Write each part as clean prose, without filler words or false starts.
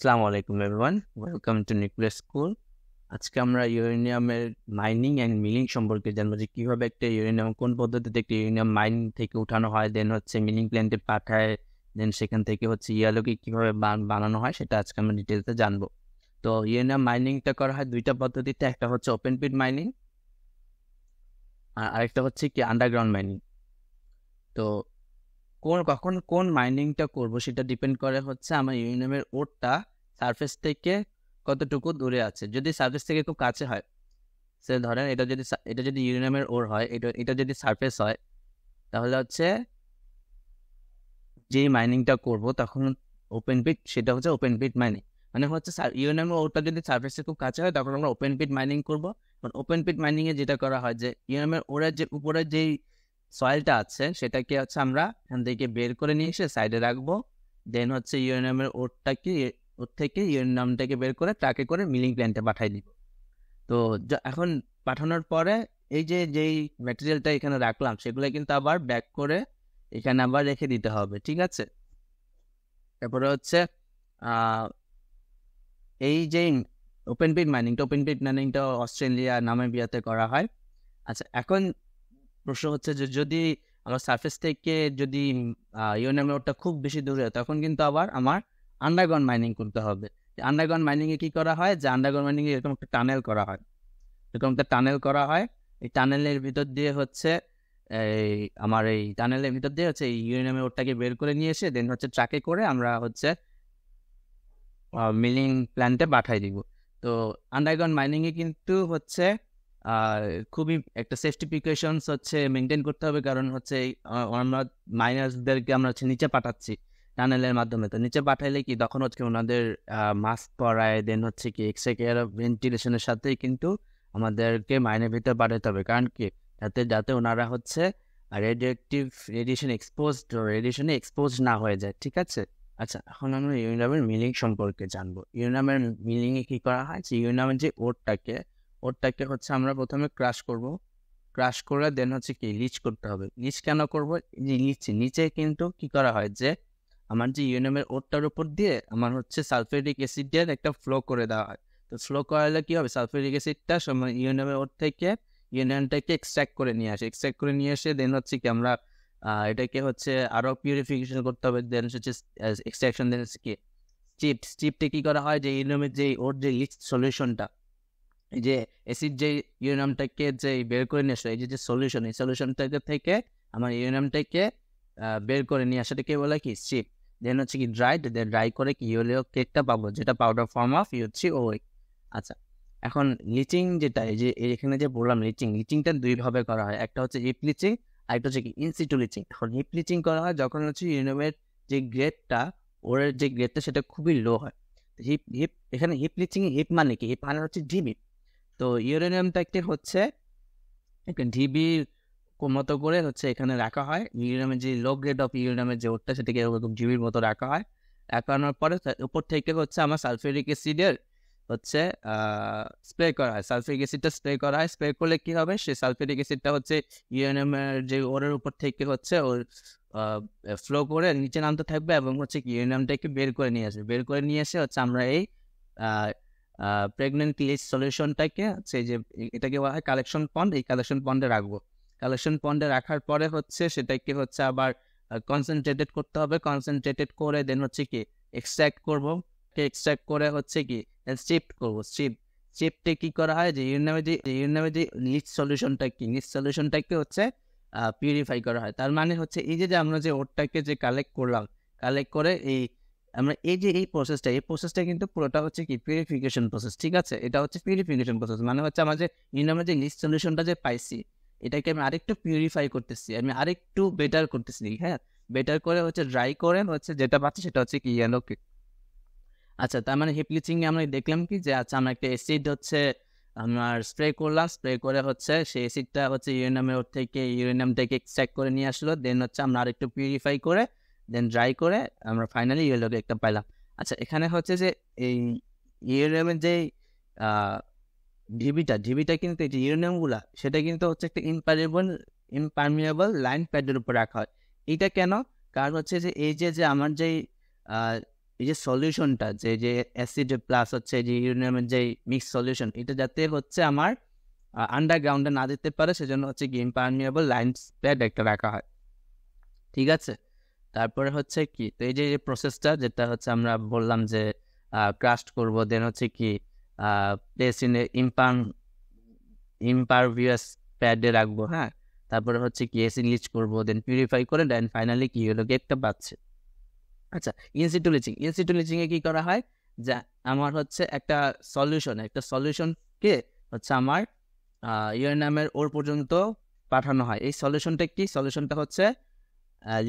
আসসালামু আলাইকুম everyone, welcome to nucleus school. আজকে আমরা ইউরেনিয়ামের মাইনিং অ্যান্ড মিলিং সম্পর্কে জানবো যে কীভাবে একটা ইউরেনিয়াম, কোন পদ্ধতিতে একটা ইউরেনিয়াম মাইন থেকে উঠানো হয়, দেন হচ্ছে মিলিং প্ল্যান্টে পাঠায়, দেন সেখান থেকে হচ্ছে ইয়ালোকে কীভাবে বানানো হয় সেটা আজকে আমরা ডিটেলসে জানবো। তো ইউরেনিয়াম মাইনিংটা করা হয় দুইটা পদ্ধতিতে, একটা হচ্ছে ওপেন পিট মাইনিং আর আরেকটা হচ্ছে কি আন্ডারগ্রাউন্ড মাইনিং। তো কখন কোন মাইনিংটা করব সেটা ডিপেন্ড করে হচ্ছে আমার ইউরেনিয়ামের ওরটা সারফেস থেকে কতটুকু দূরে আছে। যদি সারফেস থেকে খুব কাছে হয়, সে ধরেন এটা যদি ইউরেনিয়ামের ওর হয়, এটা যদি সারফেস হয়, তাহলে হচ্ছে যেই মাইনিংটা করব তখন ওপেন পিট, সেটা হচ্ছে ওপেন পিট মাইনিং। মানে হচ্ছে ইউরেনিয়ামের ওরটা যদি সারফেসে খুব কাছে হয় তখন আমরা ওপেন পিট মাইনিং করব। ওপেন পিট মাইনিং এ যেটা করা হয় যে ইউরেনিয়ামের ওরের যে উপরে যেই সয়েলটা আছে সেটাকে হচ্ছে আমরা এখান থেকে বের করে নিয়ে এসে সাইডে রাখবো। দেন হচ্ছে ইউরেনিয়ামের ওর থেকে ইউরেনিয়ামটাকে বের করে ট্রাকে করে মিলিং প্ল্যান্টে পাঠাই দিব। তো এখন পাঠানোর পরে এই যে যেই ম্যাটেরিয়ালটা এখানে রাখলাম সেগুলো কিন্তু আবার ব্যাক করে এখানে আবার রেখে দিতে হবে, ঠিক আছে? তারপরে হচ্ছে এই যে ওপেন পিট মাইনিংটা অস্ট্রেলিয়া, নামিবিয়াতে করা হয়। আচ্ছা, এখন প্রশ্ন হচ্ছে যে যদি আমার সারফেস থেকে যদি ইউরেনিয়ামের ওরটা খুব বেশি দূরে, তখন কিন্তু আবার আমার আন্ডারগ্রাউন্ড মাইনিং করতে হবে। আন্ডারগ্রাউন্ড মাইনিংয়ে কি করা হয়, যে আন্ডারগ্রাউন্ড মাইনিংয়ে এরকম একটা টানেল করা হয়, এই টানেলের ভিতর দিয়ে হচ্ছে এই ইউরেনিয়ামের ওরটাকে বের করে নিয়ে এসে দেন হচ্ছে ট্রাকে করে আমরা হচ্ছে মিলিং প্ল্যান্টে পাঠাই দিব। তো আন্ডারগ্রাউন্ড মাইনিংয়ে কিন্তু হচ্ছে খুবই একটা সেফটি প্রিকশনস হচ্ছে মেনটেন করতে হবে, কারণ হচ্ছে আমরা মাইনার্সদেরকে আমরা হচ্ছে নিচে পাঠাচ্ছি টানেলের মাধ্যমে। তো নিচে পাঠাইলে কি তখন হচ্ছে ওনাদের মাস্ক পরায়, দেন হচ্ছে কি এক্সট্রা কেয়ার অফ ভেন্টিলেশনের সাথেই কিন্তু আমাদেরকে মাইনের ভিতরে পাঠাতে হবে, কারণ কি যাতে যাতে ওনারা হচ্ছে রেডিয়েশনে এক্সপোজ না হয়ে যায়, ঠিক আছে? আচ্ছা, এখন আমরা ইউরেনিয়ামের মিলিং সম্পর্কে জানবো। ইউরেনিয়ামের মিলিংয়ে কি করা হয়, যে ইউরেনিয়ামের যে ওরটাকে হচ্ছে আমরা প্রথমে ক্রাশ করে দেন হচ্ছে কি লিচ করতে হবে। লিচ কেন করবো, যে নিচে কিন্তু কি করা হয় যে আমার যে ইউরেনিয়ামের ওরটার উপর দিয়ে আমার হচ্ছে সালফিউরিক অ্যাসিডের একটা ফ্লো করে দেওয়া হয়। তো ফ্লো করালে কি হবে, সালফিউরিক অ্যাসিডটা ইউরেনিয়ামের ওর থেকে ইউরেনিয়ামটাকে এক্সট্রাক্ট করে নিয়ে আসে দেন হচ্ছে কি আমরা এটাকে হচ্ছে আরো পিউরিফিকেশন করতে হবে। দেন হচ্ছে এক্সট্রাকশন, দেন হচ্ছে কি স্টিপটা কি করা হয়, যে ইউরেনিয়ামের যে ওর যে লিচ সলিউশনটা, এই যে অ্যাসিড যে ইউরেনিয়ামটাকে যে বের করে নিয়ে আসে, এই যে সলিউশন, এই সলিউশনটাকে থেকে আমার ইউরেনিয়ামটাকে বের করে নিয়ে আসাটাকে বলে কি স্টিপ। দেন হচ্ছে কি ড্রাই করে কি ইউরিও কেকটা পাবো, যেটা পাউডার ফর্ম অফ ইউসিওই। আচ্ছা, এখন লিচিং যেটা, এই যে এখানে যে বললাম লিচিংটা দুই ভাবে করা হয়, একটা হচ্ছে হিপ লিচিং আর একটা হচ্ছে কি ইনসিটু লিচিং। এখন হিপ লিচিং করা হয় যখন হচ্ছে ইউরেনিয়ামের যে গ্রেডটা, ওরের যে গ্রেডটা সেটা খুবই লো হয়। এখানে হিপ লিচিং, হিপ মানে কি, হিপ মানে হচ্ছে ঢিবি। তো ইউরেনিয়ামটাকে হচ্ছে একটা ঢিবির মতো করে হচ্ছে এখানে রাখা হয়। ইউরেনিয়ামের যে লো গ্রেড অফ ইউরেনিয়ামের যে ওরটা সেটাকে এরকম ঢিবির মতো রাখা হয়। রাখানোর পরে উপর থেকে হচ্ছে আমার সালফিউরিক অ্যাসিডের হচ্ছে স্প্রে করা হয়। সালফিউরিক অ্যাসিডটা স্প্রে করা হয়। স্প্রে করলে কি হবে, সেই সালফিউরিক অ্যাসিডটা হচ্ছে ইউরেনিয়ামের যে ওরের উপর থেকে হচ্ছে ওর ফ্লো করে নিচে নামতে থাকবে এবং হচ্ছে কি ইউরেনিয়ামটাকে বের করে নিয়ে এসে হচ্ছে আমরা এই প্রেগনেন্ট লিচ সলিউশনটাকে হচ্ছে যে এটাকে বলা হয় কালেকশন পন্ড, এই কালেকশন পন্ডে রাখবো। কালেকশন পন্ডে রাখার পরে হচ্ছে সেটাকে হচ্ছে আবার কনসেন্ট্রেটেড করতে হবে। কনসেন্ট্রেটেড করে দেন হচ্ছে কি এক্সট্রাক্ট করব। এক্সট্রাক্ট করে হচ্ছে কি শিফট করব। শিফটে কি করা হয়, যে ইউরেনিয়ামের যে লিচ সলিউশনটাকে হচ্ছে পিউরিফাই করা হয়। তার মানে হচ্ছে এই যে আমরা যে ওরটাকে যে কালেক্ট করে আমরা এই প্রসেসটা কিন্তু পুরোটা হচ্ছে কি পিউরিফিকেশন প্রসেস, ঠিক আছে? এটা হচ্ছে পিউরিফিকেশন প্রসেস, মানে হচ্ছে আমার যে ইউরেনিয়ামের যে লিচ সলিউশনটা যে পাইছি এটাকে আমি আরেকটু পিউরিফাই করতেছি, আমি আরেকটু বেটার করতেছি, হ্যাঁ, বেটার করে হচ্ছে ড্রাই করে হচ্ছে যেটা পাচ্ছি সেটা হচ্ছে কি ইয়েলো কেক। আচ্ছা, তার মানে হিপ লিচিং এ আমরা দেখলাম কি যে আচ্ছা আমরা একটা অ্যাসিড হচ্ছে আমার স্প্রে করলাম, স্প্রে করে হচ্ছে সেই অ্যাসিডটা হচ্ছে ইউরেনিয়ামটাকে এক্সট্রাক্ট করে নিয়ে আসলো। দেন হচ্ছে আমরা আরেকটু পিউরিফাই করে দেন ড্রাই করে আমরা ফাইনালি ইয়েলো কেকটা পাইলাম। আচ্ছা, এখানে হচ্ছে যে এই ইউরেনিয়ামের যে ঢিবিটা কিন্তু এই যে ইউরেনিয়ামগুলা সেটা কিন্তু হচ্ছে একটা ইমপারমিয়েবল লাইন প্যাডের উপর রাখা হয়। এটা কেন? কারণ হচ্ছে যে এই যে আমার যেই এই যে সলিউশনটা যে অ্যাসিড প্লাস হচ্ছে যে ইউরেনিয়ামের যে মিক্স সলিউশন, এটা যাতে হচ্ছে আমার আন্ডারগ্রাউন্ডে না দিতে পারে, সেজন্য হচ্ছে কি ইমপারমিয়েবল লাইন প্যাড একটা রাখা হয়। ঠিক আছে, তারপরে হচ্ছে কি, তো এই যে প্রসেসটা যেটা হচ্ছে আমরা বললাম যে ক্রাস্ট করব, দেন হচ্ছে কি প্লেস ইন ইম্পারভিয়াস প্যাডে রাখবো। হ্যাঁ, তারপরে হচ্ছে কি অ্যাসিড লিচ করবো, দেন পিউরিফাই করে, দেন ফাইনালি কি হলো, কেকটা পাচ্ছে। আচ্ছা, ইনসিটু লিচিং এ কি করা হয়, যে আমার হচ্ছে একটা সলিউশনকে হচ্ছে আমার ইউরেনিয়ামের ওর পর্যন্ত পাঠানো হয়। এই সলিউশনটা হচ্ছে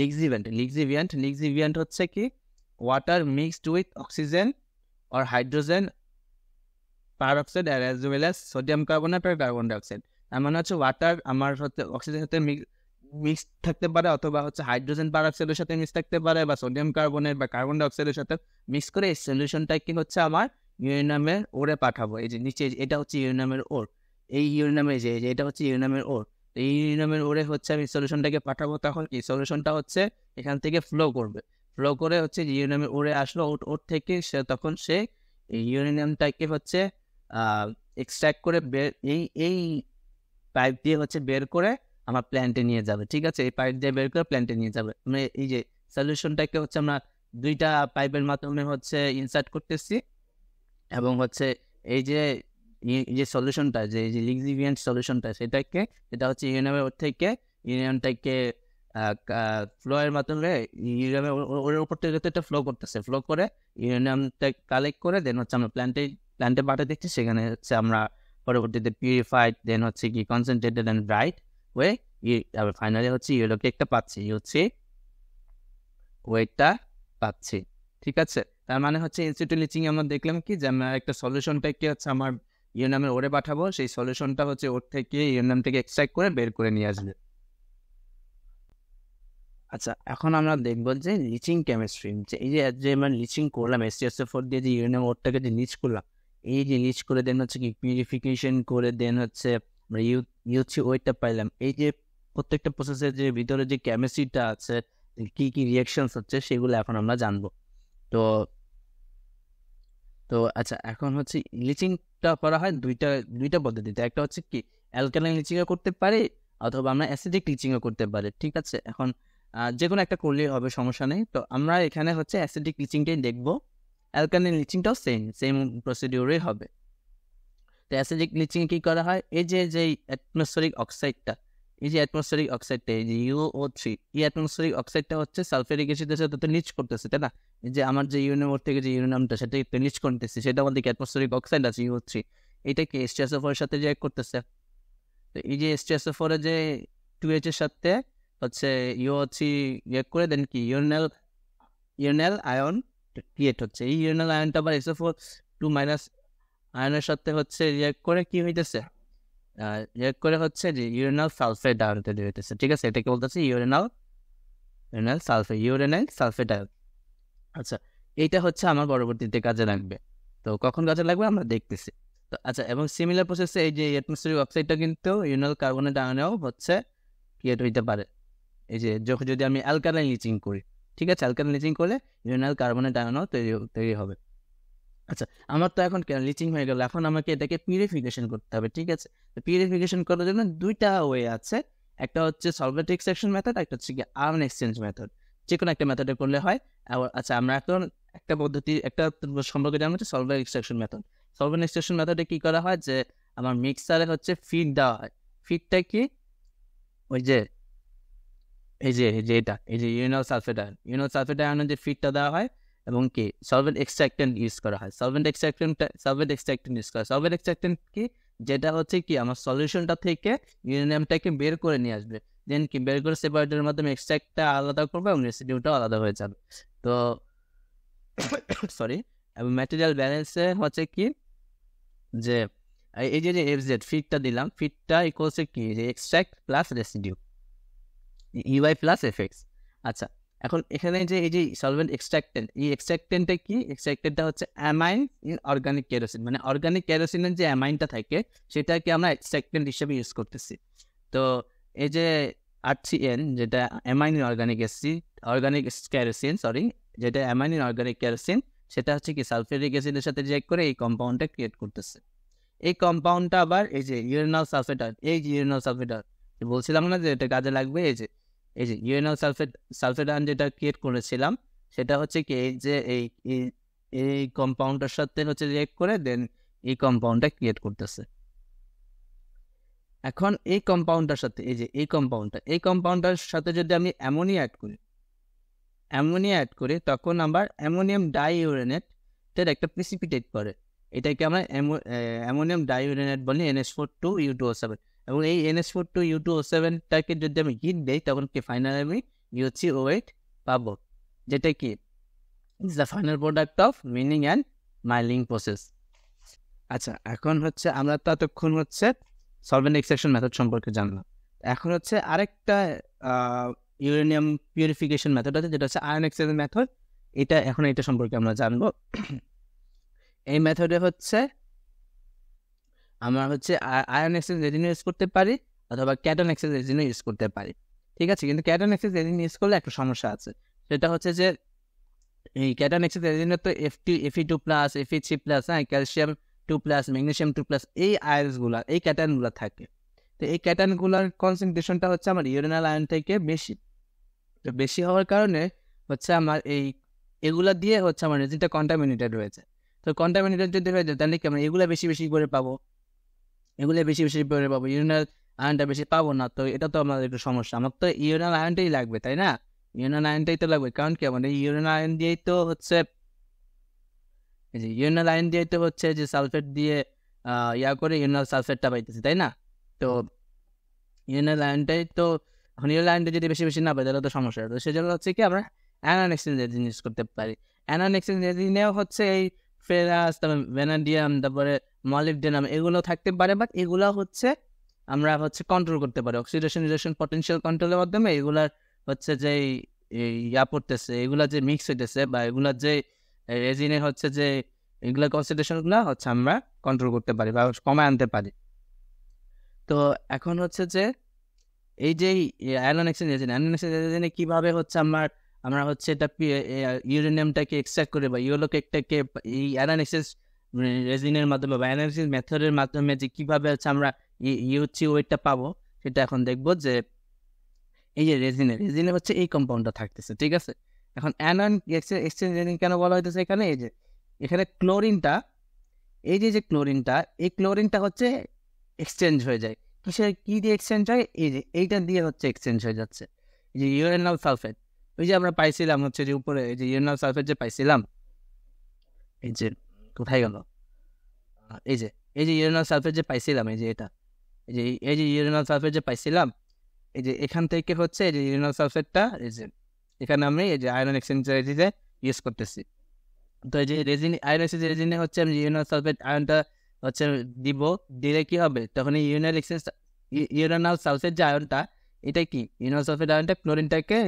লিক্সিভিয়েন্ট হচ্ছে কি water mixed with oxygen or hydrogen peroxide as well as sodium carbonate আর কার্বন ডাইঅক্সাইড। তার মানে হচ্ছে ওয়াটার আমার হচ্ছে অক্সিজেনের সাথে মিক্স থাকতে পারে, অথবা হচ্ছে হাইড্রোজেন পারঅক্সাইডের সাথে মিক্স থাকতে পারে, বা সোডিয়াম কার্বনেট বা কার্বন ডাইঅক্সাইডের সাথে মিক্স করে এই সলিউশনটাকে হচ্ছে আমার ইউরেনিয়ামের ওরে পাঠাবো। এই যে নিচে এটা হচ্ছে ইউরেনিয়ামের ওর, এই ইউরেনিয়ামের যে এটা হচ্ছে ইউরেনিয়ামের ওর, এই ইউরেনিয়ামের ওরে হচ্ছে আমি সলিউশনটাকে পাঠাবো। তখন কি সলিউশনটা হচ্ছে এখান থেকে ফ্লো করে হচ্ছে ইউরেনিয়ামের ওরে আসলো, ওর থেকে তখন সে ইউরেনিয়ামটাকে হচ্ছে এক্সট্রাক্ট করে এই পাইপ দিয়ে হচ্ছে বের করে আমার প্ল্যান্টে নিয়ে যাবে। ঠিক আছে, এই পাইপ দিয়ে বের করে প্ল্যান্টে নিয়ে যাবে। মানে এই যে সলিউশনটাকে হচ্ছে আমরা দুইটা পাইপের মাধ্যমে হচ্ছে ইনসার্ট করতেছি, এবং হচ্ছে এই যে সলিউশনটা যে লিক্সিভিয়েন্ট সলিউশনটা সেটা হচ্ছে ইউরেনিয়ামটাকে ফ্লো এর মাধ্যমে ইউরেনিয়াম ওর উপর থেকে একটা ফ্লো করে ইউরেনিয়ামটা কালেক্ট করে দেন হচ্ছে আমরা প্ল্যান্টে পাঠিয়ে দিচ্ছি। সেখানে হচ্ছে আমরা পরবর্তীতে পিউরিফাইড, দেন হচ্ছে কি concentrated and bright way finally হচ্ছে ইয়েলো কেকটা পাচ্ছি, হচ্ছে ওয়েটটা পাচ্ছি। ঠিক আছে, তার মানে হচ্ছে ইনসিটু লিচিং আমরা দেখলাম কি, যে আমরা একটা সলিউশনটাকে হচ্ছে আমার ইউরেনিয়ামের ওরে পাঠাবো, সেই সলিউশনটা হচ্ছে ওর থেকে ইউরেনিয়াম থেকে এক্সট্রাক্ট করে বের করে নিয়ে আসবে। আচ্ছা, এখন আমরা দেখবো যে লিচিং কেমিস্ট্রি, যে এই যে আমরা লিচিং করলাম H2SO4 দিয়ে যে ইউরেনিয়াম ওরটাকে যে লিচ করলাম, এই যে লিচ করে দেন হচ্ছে কি পিউরিফিকেশন করে দেন হচ্ছে আমরা ইউসি ওয়েটটা পাইলাম। এই যে প্রত্যেকটা প্রসেসের যে ভিতরে যে কেমিস্ট্রিটা আছে, কি কি রিয়াকশনস হচ্ছে, সেগুলো এখন আমরা জানবো। তো তো আচ্ছা, এখন হচ্ছে লিচিংটা করা হয় দুইটা পদ্ধতিতে। একটা হচ্ছে কি অ্যালকালাইন লিচিংও করতে পারি, অথবা আমরা অ্যাসিডিক লিচিংও করতে পারি। ঠিক আছে, এখন যে কোনো একটা করলেই হবে, সমস্যা নেই। তো আমরা এখানে হচ্ছে অ্যাসিডিক লিচিংটাই দেখবো, অ্যালকালাইন লিচিংটাও সেম প্রসিডিউরে হবে। তো অ্যাসিডিক লিচিং কি করা হয়, এই যে অ্যাটমসফেরিক অক্সাইডটা, এই যে UO3, এই অ্যাটমসফেরিক অক্সাইডটা হচ্ছে সালফারিক অ্যাসিডের সাথে লিচ করতেছে, তাই না? এই যে আমার যে ইউরেনিয়াম থেকে যে ইউরেনিয়ামটা সেটা লিচ করতেছে, সেটা আমাদের অ্যাটমসফেরিক অক্সাইড আছে UO3, এটা কি H2SO4 এর সাথে রিঅ্যাক্ট করতেছে। তো এই যে H2SO4 এর যে 2H এর সাথে হচ্ছে UO3 রিঅ্যাক্ট করে দেন কি ইউরেনাল আয়ন ক্রিয়েট হচ্ছে। এই ইউরেনাল আয়নটা আবার SO4 2- আয়নের সাথে হচ্ছে রিঅ্যাক্ট করে কি হইতেছে, রিঅ্যাক্ট করে হচ্ছে যে ইউরেনাল সালফেট আয়ন তৈরি হইতেছে। ঠিক আছে, এটাকে বলতেছে ইউরেনাল সালফেট আয়ন। আচ্ছা, এইটা হচ্ছে আমার পরবর্তীতে কাজে লাগবে। তো কখন কাজে লাগবে আমরা দেখতেছি। তো আচ্ছা, এবং সিমিলার প্রসেসে এই যে অ্যাটমসফেরিক অক্সাইডটা কিন্তু ইউরেনাল কার্বনেট আয়নেও হচ্ছে ক্রিয়েট হইতে পারে। এই যে যদি আমি অ্যালকালাইন লিচিং করি, ঠিক আছে, অ্যালকালাইন লিচিং করলে ইউরেনাল কার্বনেট আয়নও তৈরি হবে। আচ্ছা, আমার তো এখন লিচিং হয়ে গেল, এখন আমাকে এটাকে পিউরিফিকেশন করতে হবে। ঠিক আছে, তো পিউরিফিকেশন করার জন্য দুইটা ওয়ে আছে, একটা হচ্ছে সলভেন্ট এক্সট্রাকশন মেথড, একটা হচ্ছে কি আয়ন এক্সচেঞ্জ মেথড। যে কোনো একটা মেথডে করলে হয়। আচ্ছা, আমরা এখন একটা সম্পর্কে জানবো হচ্ছে solvent extraction method. Solvent extraction মেথডে কি করা হয়, যে আমার মিক্সারে হচ্ছে ফিড দেওয়া হয়। ফিডটা কি, ওই যে এটা এই যে ইউরেনাল সালফেট আয়নের যে ফিডটা দেওয়া হয়, এবং কি সলভেন্ট এক্সট্রাক্টেন্ট ইউজ করা হয়। সলভেন্ট এক্সট্রাক্টেন্ট কি, যেটা হচ্ছে কি আমার সলিউশনটা থেকে ইউরেনিয়ামটাকে বের করে নিয়ে আসবে, দেন কি বের করে সেপারেটরের মাধ্যমে এক্সট্রাক্টটা আলাদা করবে এবং রেসিডিউটাও আলাদা হয়ে যাবে। তো সরি, এবং ম্যাটেরিয়াল ব্যালেন্সে হচ্ছে কি, যে এই যে FZ ফিডটা দিলাম, ফিডটা ইকুয়ালস কি, যে extract plus residue EY plus FX। আচ্ছা, এখন এখানে যে এই যে সলভেন্ট এক্সট্রাক্টেন্ট, এই এক্সট্রাক্টেন্টটা কি, এক্সট্রাক্টেন্টটা হচ্ছে অ্যামাইন ইন অর্গানিক কেরোসিন, মানে অর্গানিক কেরোসিনের যে অ্যামাইনটা থাকে সেটাকে আমরা এক্সট্রাক্টেন্ট হিসেবে ইউজ করতেছি। তো এই যে RCN, যেটা অ্যামাইন ইন অর্গানিক কেরোসিন, যেটা অ্যামাইন অর্গানিক কেরোসিন, সেটা হচ্ছে কি সালফিউরিক অ্যাসিডের সাথে রিঅ্যাক্ট করে এই কম্পাউন্ডটা ক্রিয়েট করতেছে। এই কম্পাউন্ডটা আবার এই যে ইউরেনাল সালফেট, এই যে ইউরেনাল সালফেট বলছিলাম না যে এটা কাজে লাগবে, এই যে ইউরেনাল সালফেট যেটা ক্রিয়েট করেছিলাম, সেটা হচ্ছে কি এই যে এই কম্পাউন্ডটার সাথে হচ্ছে রিঅ্যাক্ট করে দেন এই কম্পাউন্ডটা ক্রিয়েট করতেছে। এখন এই কম্পাউন্ডটার সাথে এই যে এই কম্পাউন্ডটার সাথে যদি আমি অ্যামোনিয়া অ্যাড করি তখন আবার অ্যামোনিয়াম ডাইইউরেনেটের একটা প্রিসিপিটেট করে, এটাকে আমরা অ্যামোনিয়াম ডাইইউরেনেট বলি NH4 2U2O7। এবং এই NH4 2U2O7টাকে যদি আমি হিট দেই তখন কি ফাইনালি আমি UCO8 পাবো, যেটা কি is the final product of milling and mailing process. আচ্ছা, এখন হচ্ছে আমরা ততক্ষণ হচ্ছে সলভেন্ট এক্সট্রাকশন মেথড সম্পর্কে জানলাম। এখন হচ্ছে আরেকটা ইউরেনিয়াম পিউরিফিকেশন মেথড আছে, যেটা হচ্ছে আয়ন এক্সচেঞ্জ মেথড। এটা সম্পর্কে আমরা জানবো। এই মেথডে হচ্ছে আমরা হচ্ছে আয়ন এক্সচেঞ্জ রেজিন ইউজ করতে পারি অথবা ক্যাটন এক্সচেঞ্জ রেজিন ইউজ করতে পারি, ঠিক আছে। কিন্তু ক্যাটন এক্সচেঞ্জ রেজিন ইউজ করলে একটা সমস্যা আছে, সেটা হচ্ছে যে এই ক্যাটন এক্সচেঞ্জ রেজিনে তো Fe2+, Fe3+, ক্যালসিয়াম 2+, ম্যাগনেসিয়াম 2+, এই আয়নসগুলো, এই ক্যাটায়নগুলো থাকে। তো এই ক্যাটায়নগুলোর কনসেন্ট্রেশনটা হচ্ছে আমার ইউরেনাল আয়ন থেকে বেশি। তো বেশি হওয়ার কারণে হচ্ছে আমার এগুলা দিয়ে হচ্ছে আমার রেজিনটা কন্টামিনেটেড হয়েছে। তো কন্টামিনেটেড যদি হয়ে যায় তাহলে কি আমরা এগুলা বেশি করে পাবো, ইউরেনাল আয়নটা বেশি পাবো না। তো এটা তো আমাদের একটু সমস্যা। আমার তো ইউরেনাল আয়নটাই লাগবে, তাই না? ইউরেনাল আয়নটাই তো লাগবে, কারণ কি আমাদের ইউরেনাল আয়ন দিয়েই তো হচ্ছে যে সালফেট দিয়ে করে ইউরেনাল সালফেটটা পাইতেছি, তাই না? তো ইউরেনাল আয়নটাই তো, এখন ইউরেনাল আয়নটা যদি বেশি না পাই তাহলে তো সমস্যা। তো সেজন্য হচ্ছে কি আমরা অ্যানায়ন এক্সচেঞ্জ রেজিন ইউজ করতে পারি। অ্যানায়ন এক্সচেঞ্জ রেজিনেও হচ্ছে এই ফেরাস, তারপর ভ্যানাডিয়াম, তারপরে মলিবডেনাম এগুলো থাকতে পারে, বাট এগুলো হচ্ছে আমরা হচ্ছে কন্ট্রোল করতে পারি অক্সিডেশন রিডাকশন পটেনশিয়াল কন্ট্রোলের মাধ্যমে। এগুলার হচ্ছে যে পড়তেছে, এগুলা যে মিক্স হইতেছে বা এগুলার যে রেজিনে হচ্ছে যে এগুলা কনসেন্ট্রেশনগুলো হচ্ছে আমরা কন্ট্রোল করতে পারি বা কমায় আনতে পারি। তো এখন হচ্ছে যে এই যে আয়ন এক্সচেঞ্জ রেজিনে কিভাবে হচ্ছে আমরা হচ্ছে এটা ইউরেনিয়ামটাকে এক্সট্রাক্ট করে বা ইউলোকেকটাকে এই আয়ন এক্সচেঞ্জ রেজিনের মাধ্যমে বা আয়ন এক্সচেঞ্জ মেথডের মাধ্যমে যে কিভাবে হচ্ছে আমরা UCO8টা পাবো, সেটা এখন দেখবো। যে এই যে রেজিনে হচ্ছে এই কম্পাউন্ডটা থাকতেছে, ঠিক আছে। এখন অ্যানায়ন এক্সচেঞ্জ রেজিন কেন বলা হইতেছে এখানে, এখানে ক্লোরিনটা, এই যে এই ক্লোরিনটা হচ্ছে এক্সচেঞ্জ হয়ে যায়। কি দিয়ে এক্সচেঞ্জ হয়? এইটা দিয়ে হচ্ছে এক্সচেঞ্জ হয়ে যাচ্ছে। এই যে ইউরেনাল সালফেট, ওই যে আমরা পাইছিলাম হচ্ছে যে উপরে, এই যে ইউরেনাল সালফেট যে পাইছিলাম, এই যে কোথায় গেল, এই যে ইউরেনাল সালফেট যে পাইছিলাম, এই যে ইউরেনাল সালফেট যে পাইছিলাম, এই যে এখান থেকে হচ্ছে এই যে ইউরেনাল সালফেটটা এই যে এখানে আমি এই যে আয়রন এক্সচেঞ্জ রেজিনে ইউজ করতেছি। তো এই যে আয়রন এক্সচেঞ্জ রেজিনে হচ্ছে আমি ইউরেনাল সালফেট আয়নটা হচ্ছে দিলে কি হবে, তখন এই ইউরেনাল সালফেট যে আয়নটা, এটা কি ইউরেনাল সালফেট আয়নটা ক্লোরিনটাকে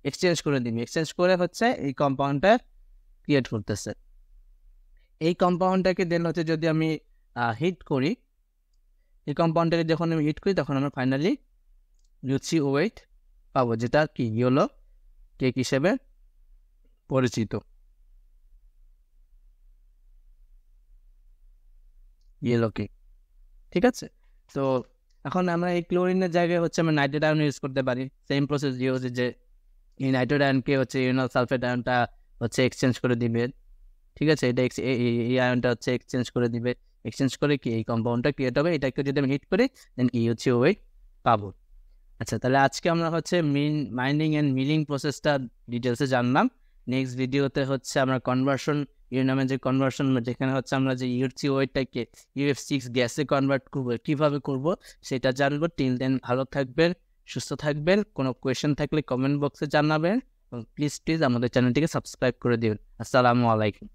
এক্সচেঞ্জ করে দিবে, এক্সচেঞ্জ করে হচ্ছে এই কম্পাউন্ডটা ক্রিয়েট করতেছে। এই কম্পাউন্ডটাকে দেন হচ্ছে যদি আমি হিট করি, এই কম্পাউন্ডটাকে যখন আমি হিট করি তখন আমরা ফাইনালি UCO8 পাবো, যেটা কি ইয়েলো কেক হিসেবে পরিচিত, ইয়েলো কেক, ঠিক আছে। তো এখন আমরা এই ক্লোরিনের জায়গায় হচ্ছে আমরা নাইট্রেট আয়ন ইউজ করতে পারি। সেম প্রসেস ইউজ, যে এই নাইট্রেট আয়নকে হচ্ছে ইউরেনাল সালফেট আয়নটা হচ্ছে এক্সচেঞ্জ করে দিবে, ঠিক আছে। এটা এই আয়নটা হচ্ছে এক্সচেঞ্জ করে দিবে, এক্সচেঞ্জ করে কি এই কম্পাউন্ডটা ক্রিয়েট হবে। এটাকে যদি আমি হিট করি দেন কি UCO8 পাবো। আচ্ছা, তাহলে আজকে আমরা হচ্ছে মাইনিং অ্যান্ড মিলিং প্রসেসটা ডিটেলসে জানলাম। নেক্সট ভিডিওতে হচ্ছে আমরা ইউরেনিয়ামের যে কনভার্সন, যেখানে হচ্ছে আমরা যে UCO8টাকে UF6 গ্যাসে কনভার্ট করবো, কীভাবে করব সেটা জানবো। টিল দেন ভালো থাকবেন, সুস্থ থাকবেন। কোনো কোয়েশ্চেন থাকলে কমেন্ট বক্সে জানাবেন এবং প্লিজ আমাদের চ্যানেলটিকে সাবস্ক্রাইব করে দিন। আসসালামু আলাইকুম।